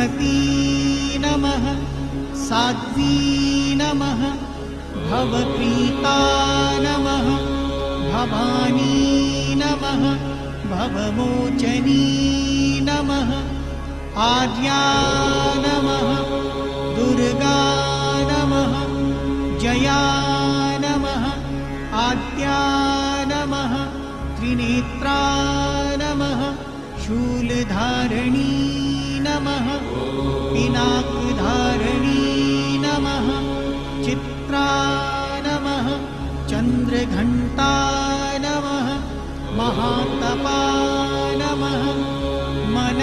सती नमः साध्वी नमः भवप्रीता नमः भवानी नमः भवमोचनी नमः आर्या नमः दुर्गा नमः जया नमः आद्या नमः त्रिनेत्रा नमः शूलधारिणी नमः पिनाकधारिणी नमः चित्रा नमः चन्द्रघण्टा नमः महातपा नमः मन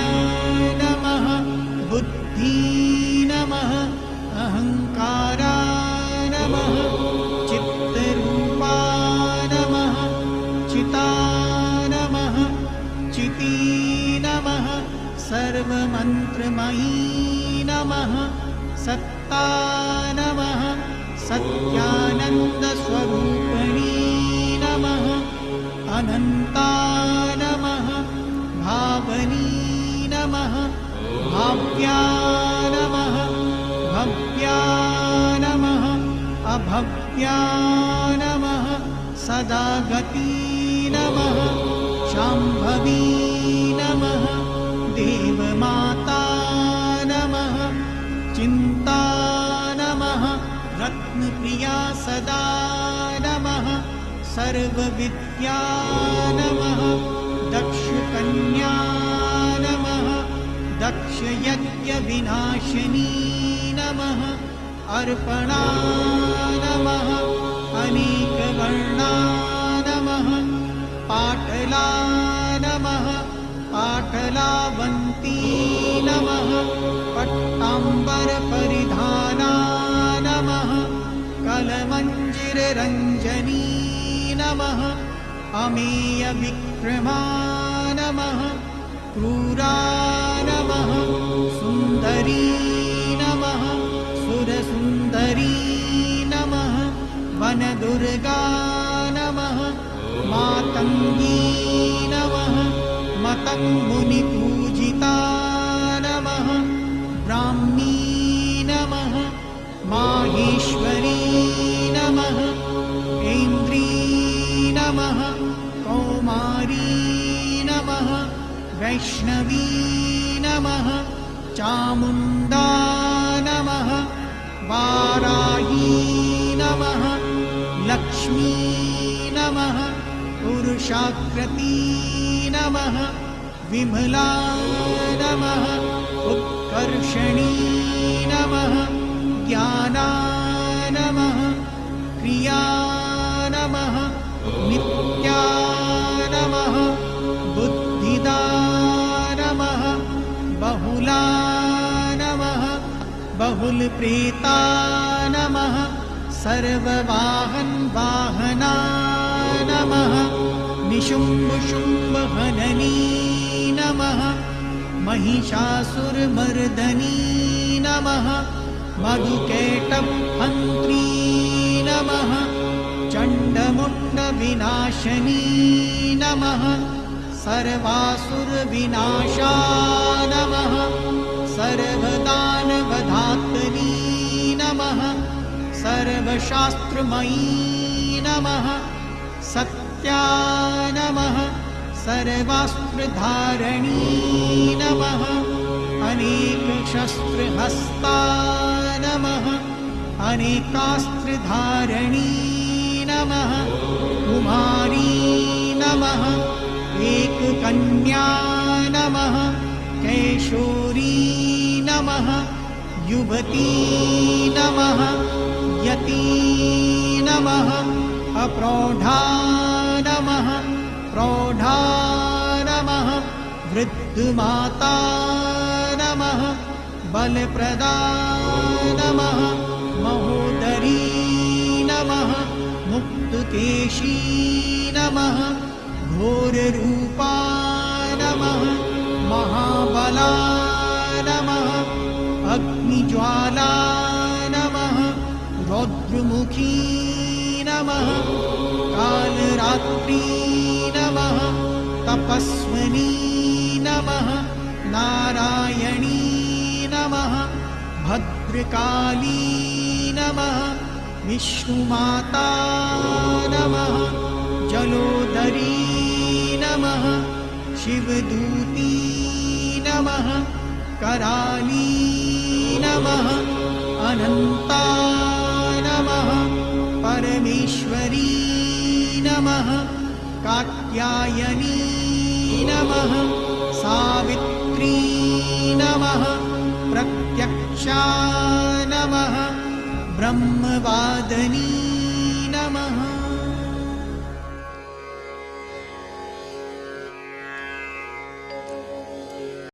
नमः बुद्धि नमः अहंकारा नमः चित्तरूपा नमः चिता नमः चिती नमः सर्वमन्त्रमयी नमः सत्ता नमः सत्यानन्दस्वरूपिणी नमः अनन्ता नमः भावनी नमः भाव्या नमः भव्या नमः अभव्या नमः सदागती नमः शाम्भवी नमः देवमाता नमः चिन्ता नमः रत्नप्रिया सदा नमः सर्वविद्या नमः दक्षकन्या नमः दक्षयज्ञविनाशिनी नमः अर्पणा नमः अनेकवर्णा नमः पाटला नमः पाटलावन्ती नमः पट्टाम्बरपरिधाना नमः कलमञ्जिररञ्जनी नमः अमेयविक्रमा नमः क्रूरा नमः सुन्दरी नमः सुरसुन्दरी नमः वनदुर्गा नमः मातङ्गी नमः मतङ्मुनिपूजिता नमः ब्राह्मी नमः माहेश्वरी नमः ऐन्द्री नमः कौमारी नमः वैष्णवी नमः चामुण्डा नमः वाराही नमः लक्ष्मी नमः पुरुषाकृती नमः विमला नमः उत्कर्षणी नमः ज्ञाना नमः क्रिया नमः नित्या नमः बुद्धिदा नमः बहुला नमः बहुलप्रेता नमः सर्ववाहन वाहना नमः निशुम्भशुम्भहननी नमः महिषासुरमर्दनी नमः मधुकैटभहन्त्री नमः चण्डमुण्डविनाशिनी नमः सर्वासुरविनाशा नमः सर्वदानवधात्री नमः सर्वशास्त्रमयी नमः सत्या नमः सर्वास्त्रधारिणी नमः अनेकशस्त्रहस्ता नमः अनेकास्त्रधारिणी नमः कुमारी नमः एककन्या नमः कैशोरी नमः युवती नमः यती नमः अप्रौढा नमः प्रौढा नमः वृद्धमाता नमः बलप्रदा नमः महोदरी नमः मुक्तकेशी नमः घोररूपा नमः महाबला नमः अग्निज्वाला नमः रौद्रमुखी नमः कालरात्रि नमः तपस्विनी नमः नारायणी नमः भद्रकाली नमः विष्णुमाता नमः जलोदरी नमः शिवदूती नमः कराली नमः अनन्ता नमः परमेश्वरी नमः कात्यायनी नमः सावित्री नमः प्रत्यक्षा नमः ब्रह्मवादिनी